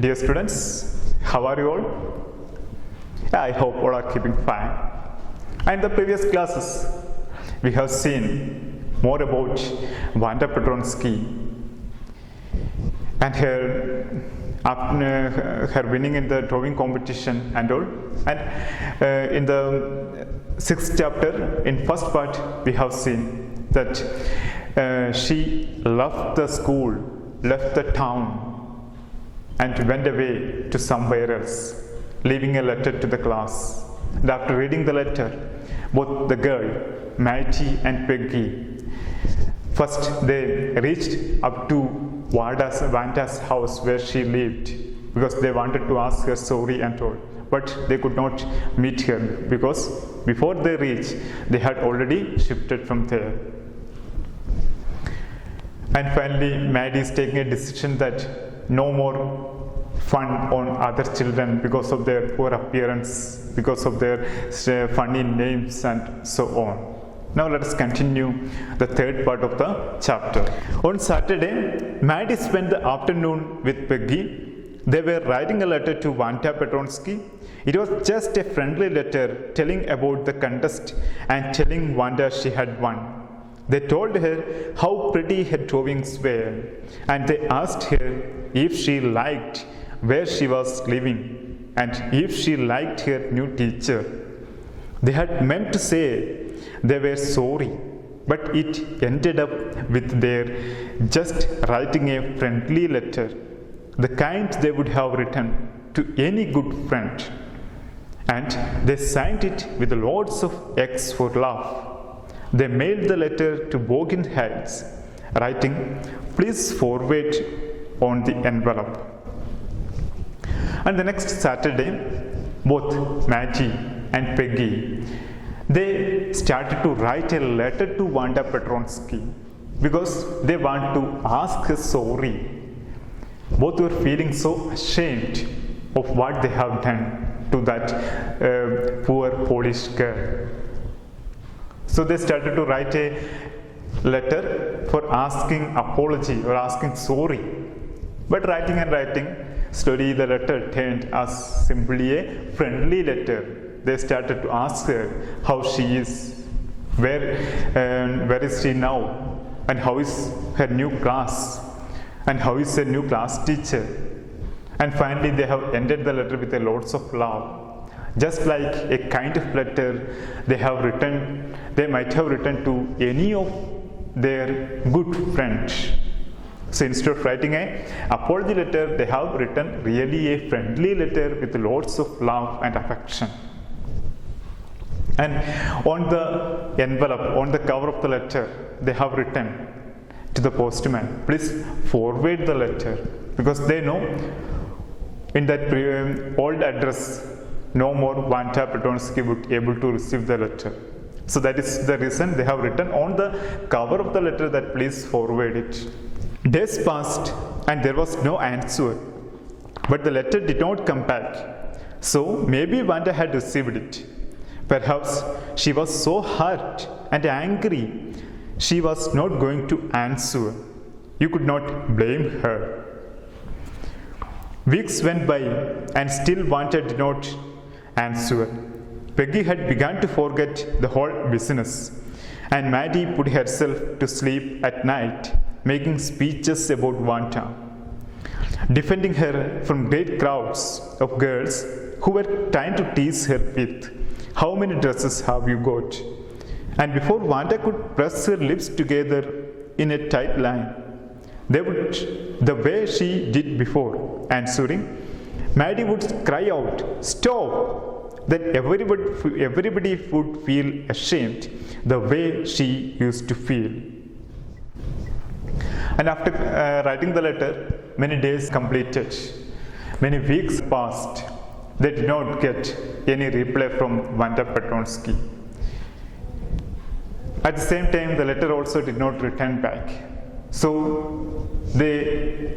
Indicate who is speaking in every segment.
Speaker 1: Dear students, how are you all? I hope all are keeping fine. In the previous classes, we have seen more about Wanda Petronsky and her winning in the drawing competition and all. And in the 6th chapter, in first part, we have seen that she left the school, left the town, and went away to somewhere else, leaving a letter to the class. And after reading the letter, both the girl, Matty and Peggy, first they reached up to Vanda's house where she lived, because they wanted to ask her sorry and all. But they could not meet her, because before they reached, they had already shifted from there. And finally, Maddie is taking a decision that no more fun on other children because of their poor appearance, because of their funny names and so on. Now let us continue the third part of the chapter. On Saturday, Maddie spent the afternoon with Peggy. They were writing a letter to Wanda Petronsky. It was just a friendly letter telling about the contest and telling Wanda she had won. They told her how pretty her drawings were, and they asked her if she liked where she was living and if she liked her new teacher. They had meant to say they were sorry, but it ended up with their just writing a friendly letter, the kind they would have written to any good friend. And they signed it with lots of X for love. They mailed the letter to Bogan Heights, writing, "Please forward on the envelope." And the next Saturday, both Matty and Peggy, they started to write a letter to Wanda Petronsky because they want to ask her sorry. Both were feeling so ashamed of what they have done to that poor Polish girl. So they started to write a letter for asking apology or asking sorry. But writing and writing, slowly the letter turned as simply a friendly letter. They started to ask her how she is, where is she now, and how is her new class, and how is her new class teacher. And finally they have ended the letter with a lots of love. Just like a kind of letter they might have written to any of their good friends. So instead of writing an apology letter, they have written really a friendly letter with lots of love and affection. And on the envelope, on the cover of the letter, they have written to the postman, "Please forward the letter," because they know in that old address, no more Wanda Petronsky would be able to receive the letter. So that is the reason they have written on the cover of the letter that "Please forward it." Days passed and there was no answer, but the letter did not come back. So maybe Wanda had received it. Perhaps she was so hurt and angry she was not going to answer. You could not blame her. Weeks went by and still Wanda did not answer. Peggy had begun to forget the whole business, and Maddie put herself to sleep at night, making speeches about Wanda, defending her from great crowds of girls who were trying to tease her with, "How many dresses have you got?" And before Wanda could press her lips together in a tight line, the way she did before answering, Maddie would cry out, "Stop!" Then everybody would feel ashamed the way she used to feel. And after writing the letter, many days completed, many weeks passed. They did not get any reply from Wanda Petronsky. At the same time, the letter also did not return back. So they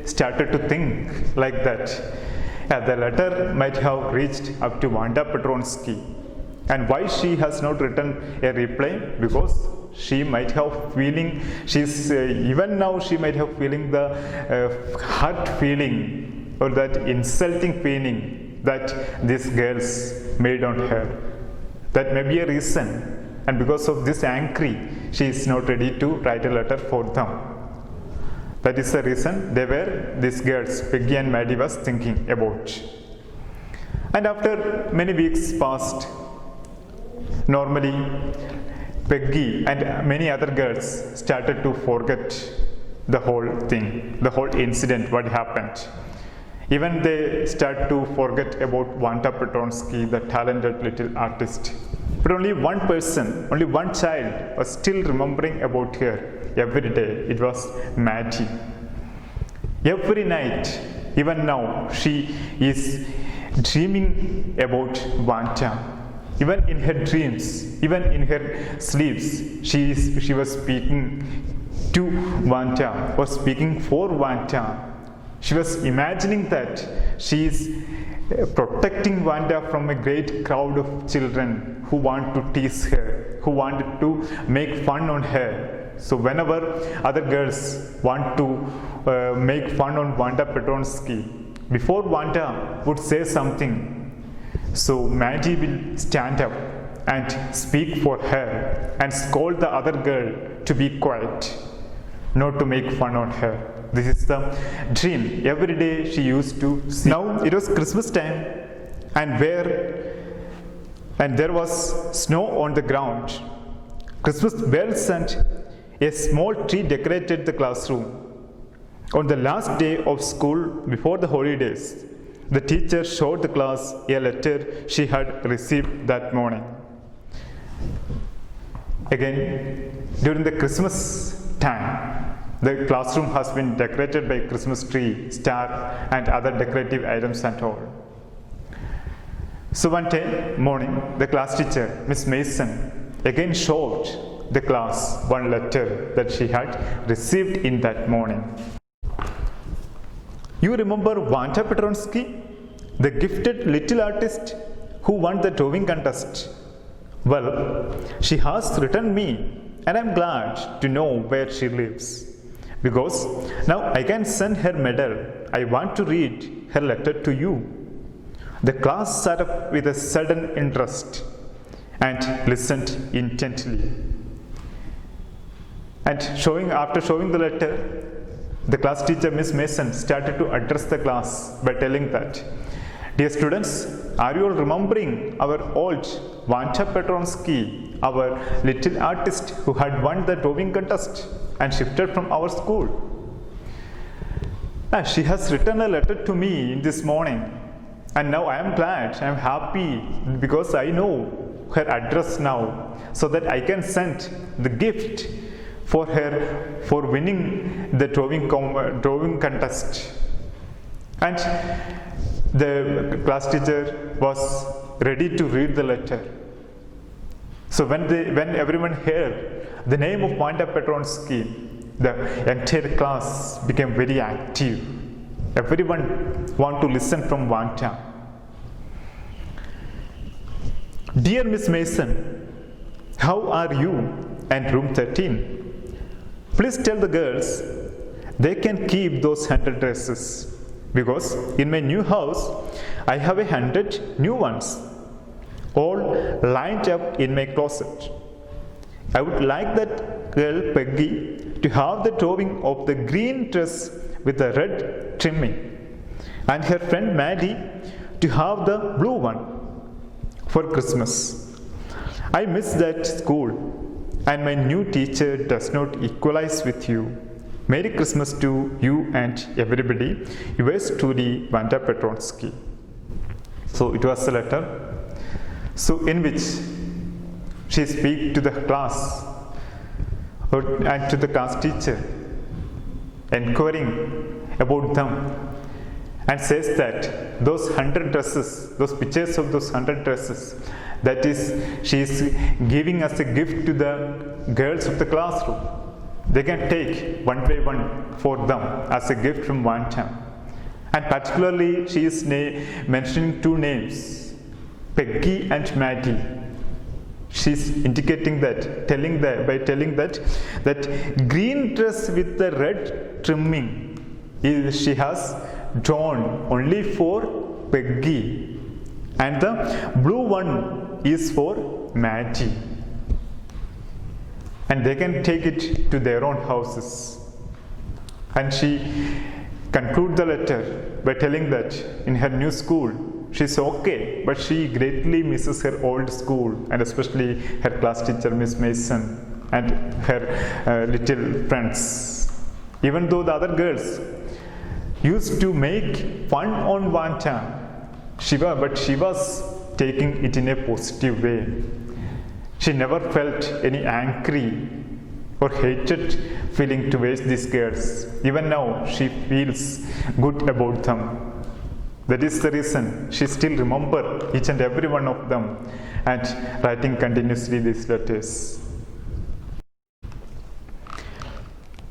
Speaker 1: started to think like that. The letter might have reached up to Wanda Petronsky. And why she has not written a reply? Because she might have even now she might have feeling the hurt feeling or that insulting feeling that these girls made on her. That may be a reason, and because of this angry, she is not ready to write a letter for them. That is the reason these girls, Peggy and Maddie, was thinking about. And after many weeks passed, normally Peggy and many other girls started to forget the whole thing, the whole incident, what happened. Even they start to forget about Wanda Petronsky, the talented little artist. But only one person, only one child was still remembering about her every day. It was Maddie. Every night, even now, she is dreaming about Wanda. Even in her dreams, even in her sleeps, she was speaking to Wanda, was speaking for Wanda. She was imagining that she is protecting Wanda from a great crowd of children who want to tease her, who wanted to make fun on her. So whenever other girls want to make fun on Wanda Petronsky, before Wanda would say something, so Maddie will stand up and speak for her and scold the other girl to be quiet, not to make fun on her. This is the dream every day she used to see. Now it was Christmas time, and there was snow on the ground. Christmas bells and a small tree decorated the classroom. On the last day of school before the holidays, the teacher showed the class a letter she had received that morning. Again, during the Christmas time, the classroom has been decorated by Christmas tree, star, and other decorative items and all. So one day morning, the class teacher, Miss Mason, again showed the class one letter that she had received in that morning. You remember Wanda Petronsky, the gifted little artist who won the drawing contest? Well, she has written me, and I am glad to know where she lives. Because now I can send her medal. I want to read her letter to you. The class sat up with a sudden interest and listened intently. And after showing the letter, the class teacher, Miss Mason, started to address the class by telling that, dear students, are you all remembering our old Wanda Petronsky, our little artist who had won the drawing contest and shifted from our school? She has written a letter to me this morning, and now I am glad, I am happy because I know her address now, so that I can send the gift for her for winning the drawing contest. And the class teacher was ready to read the letter. So when everyone heard the name of Wanda Petronsky, the entire class became very active. Everyone want to listen from Wanda. Dear Miss Mason, how are you? And room 13. Please tell the girls they can keep those 100 dresses, because in my new house I have 100 new ones, all lined up in my closet. I would like that girl Peggy to have the drawing of the green dress with the red trimming, and her friend Maddie to have the blue one for Christmas. I miss that school, and my new teacher does not equalize with you. Merry Christmas to you and everybody. Yours truly, Wanda Petronsky. So it was a letter, so in which she speaks to the class and to the class teacher, inquiring about them, and says that those 100 dresses, those pictures of those 100 dresses, that is, she is giving as a gift to the girls of the classroom. They can take one by one for them as a gift from Wanda. And particularly, she is mentioning two names, Peggy and Maddie. She is indicating that, by telling that green dress with the red trimming, she has drawn only for Peggy, and the blue one is for Maggie. And they can take it to their own houses. And she concludes the letter by telling that in her new school she's okay, but she greatly misses her old school, and especially her class teacher Miss Mason and her little friends. Even though the other girls used to make fun on Vanta, but she was taking it in a positive way. She never felt any angry or hated feeling towards these girls. Even now, she feels good about them. That is the reason she still remembers each and every one of them and writing continuously these letters.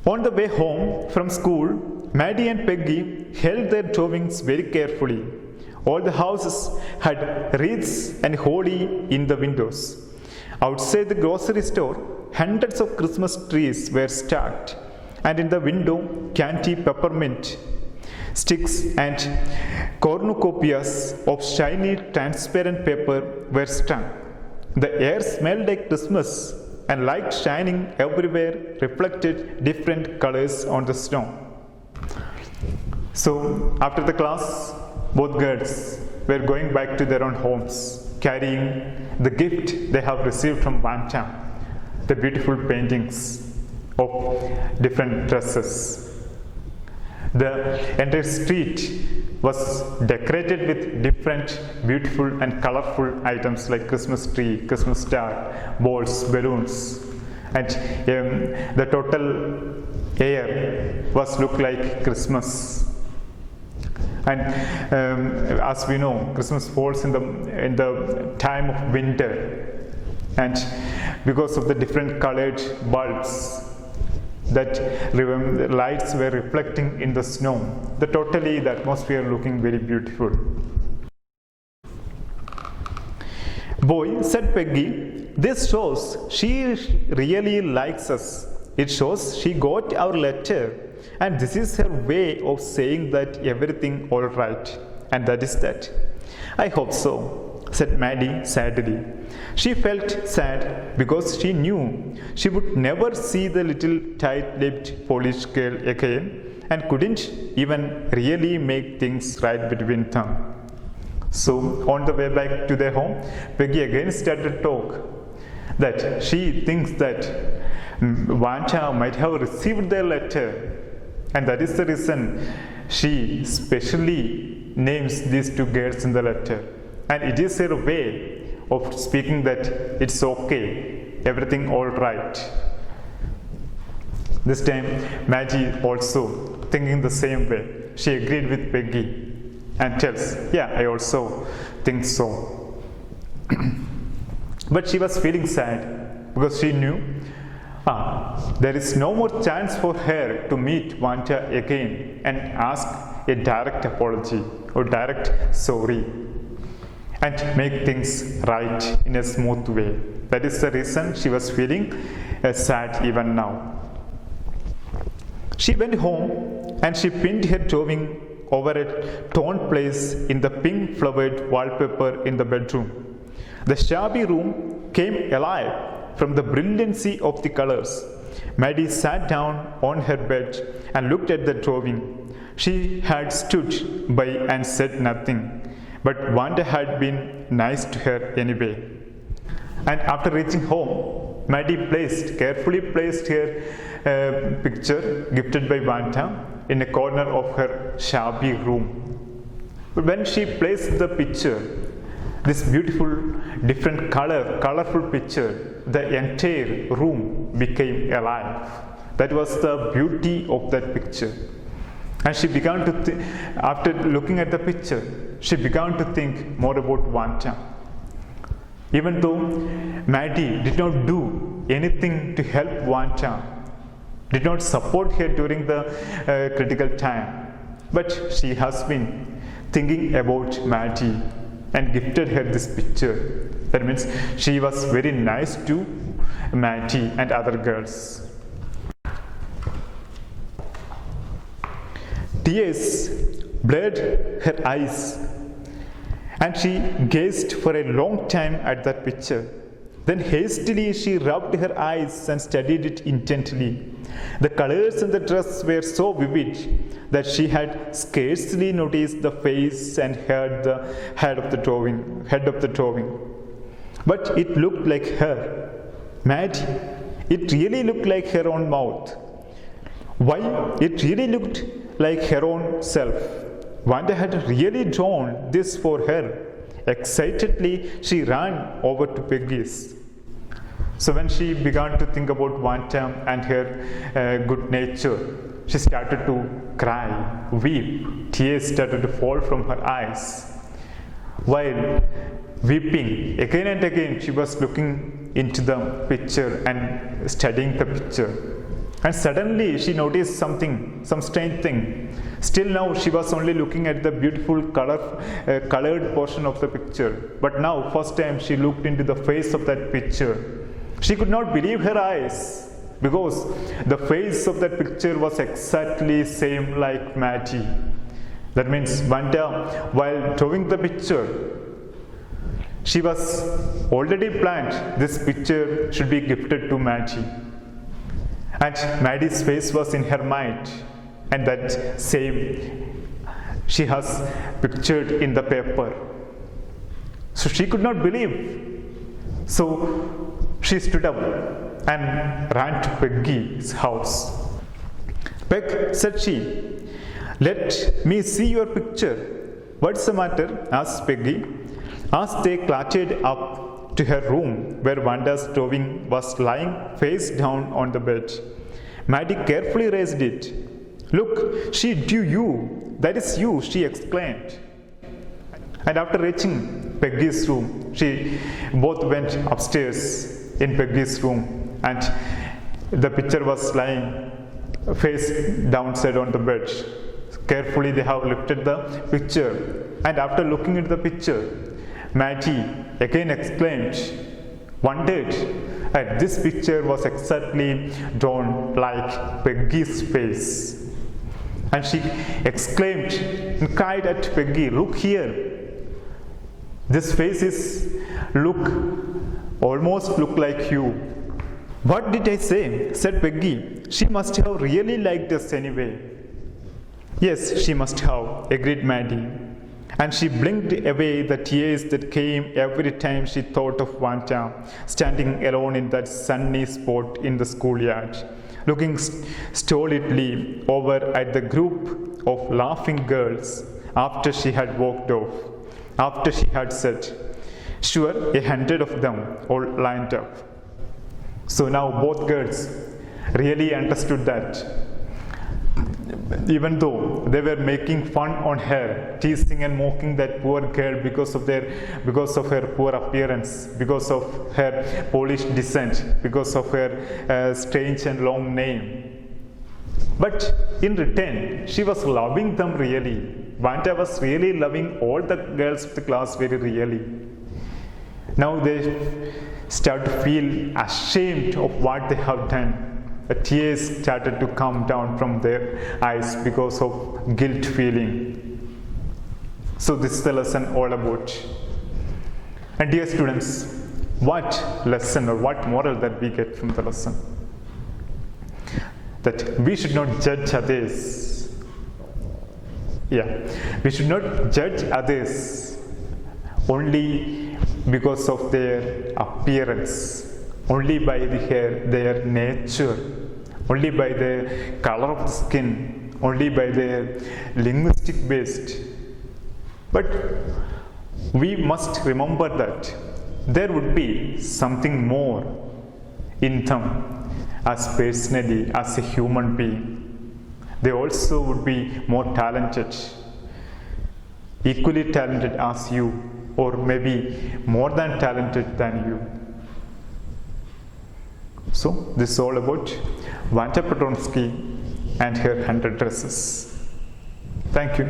Speaker 1: On the way home from school, Maddie and Peggy held their drawings very carefully. All the houses had wreaths and holly in the windows. Outside the grocery store, hundreds of Christmas trees were stacked, and in the window, candy peppermint sticks and cornucopias of shiny transparent paper were strung. The air smelled like Christmas, and light shining everywhere reflected different colors on the snow. So, after the class, both girls were going back to their own homes, carrying the gift they have received from Vanta, the beautiful paintings of different dresses. The entire street was decorated with different beautiful and colorful items like Christmas tree, Christmas star, balls, balloons, and the total air was looked like Christmas. And as we know, Christmas falls in the time of winter, and because of the different colored bulbs that lights were reflecting in the snow, the atmosphere looking very beautiful. "Boy," said Peggy, "this shows she really likes us. It shows she got our letter, and this is her way of saying that everything all right, and that is that." "I hope so," said Maddie sadly. She felt sad because she knew she would never see the little tight-lipped Polish girl again, and couldn't even really make things right between them. So on the way back to their home, Peggy again started to talk that she thinks that Vanta might have received their letter, and that is the reason she specially names these two girls in the letter. And it is her way of speaking that it's okay, everything all right. This time, Maggie also thinking the same way. She agreed with Peggy and tells, "Yeah, I also think so." But she was feeling sad because she knew there is no more chance for her to meet Vanta again and ask a direct apology or direct sorry and make things right in a smooth way. That is the reason she was feeling sad even now. She went home and she pinned her drawing over a torn place in the pink flowered wallpaper in the bedroom. The shabby room came alive from the brilliancy of the colors. Maddie sat down on her bed and looked at the drawing. She had stood by and said nothing, but Vanta had been nice to her anyway. And after reaching home, Maddie carefully placed her picture gifted by Vanta in a corner of her shabby room. But when she placed the picture, this beautiful, different colorful picture, the entire room became alive. That was the beauty of that picture. And she began to after looking at the picture, she began to think more about Vanta. Even though Maddie did not do anything to help Vanta, did not support her during the critical time, but she has been thinking about Maddie and gifted her this picture. That means she was very nice to Maddie and other girls. Tears blurred her eyes, and she gazed for a long time at that picture. Then hastily she rubbed her eyes and studied it intently. The colors in the dress were so vivid that she had scarcely noticed the face and head of the drawing. But it looked like her. Maddie, it really looked like her own mouth. Why, it really looked like her own self. Wanda had really drawn this for her. Excitedly, she ran over to Peggy's. So when she began to think about Wanda and her good nature, she started to cry, weep. Tears started to fall from her eyes. While weeping, again and again, she was looking into the picture and studying the picture. And suddenly she noticed some strange thing. Still now she was only looking at the beautiful colored portion of the picture. But now, first time she looked into the face of that picture. She could not believe her eyes, because the face of that picture was exactly same like Maddie. That means Wanda, while drawing the picture, she was already planned this picture should be gifted to Maddie. And Maddie's face was in her mind, and that same she has pictured in the paper. So she could not believe. So she stood up and ran to Peggy's house. Peg, said she, let me see your picture. What's the matter? Asked Peggy, as they clattered up to her room where Wanda's drawing was lying face down on the bed. Maddie carefully raised it. Look, she drew you. That is you, she exclaimed. And after reaching Peggy's room, both went upstairs in Peggy's room, and the picture was lying face downside on the bed. Carefully they have lifted the picture, and after looking at the picture, Maddie again exclaimed, wondered, and this picture was exactly drawn like Peggy's face. And she exclaimed and cried at Peggy, look here, this face almost look like you. What did I say? Said Peggy. She must have really liked us anyway. Yes, she must have, agreed Maddie. And she blinked away the tears that came every time she thought of Wanda standing alone in that sunny spot in the schoolyard, looking stolidly over at the group of laughing girls after she had walked off, after she had said, sure, 100 of them all lined up. So now both girls really understood that. Even though they were making fun on her, teasing and mocking that poor girl because of her poor appearance, because of her Polish descent, because of her strange and long name. But in return, she was loving them really. Wanda was really loving all the girls of the class very really. Now they start to feel ashamed of what they have done. The tears started to come down from their eyes because of guilt feeling. So this is the lesson all about. And dear students, what lesson or what moral that we get from the lesson? That we should not judge others. We should not judge others only because of their appearance, only by their nature, only by the color of the skin, only by their linguistic based. But we must remember that there would be something more in them as personally, as a human being. They also would be more talented, equally talented as you, or maybe more than talented than you. So this is all about Wanda Petronsky and her 100 dresses. Thank you.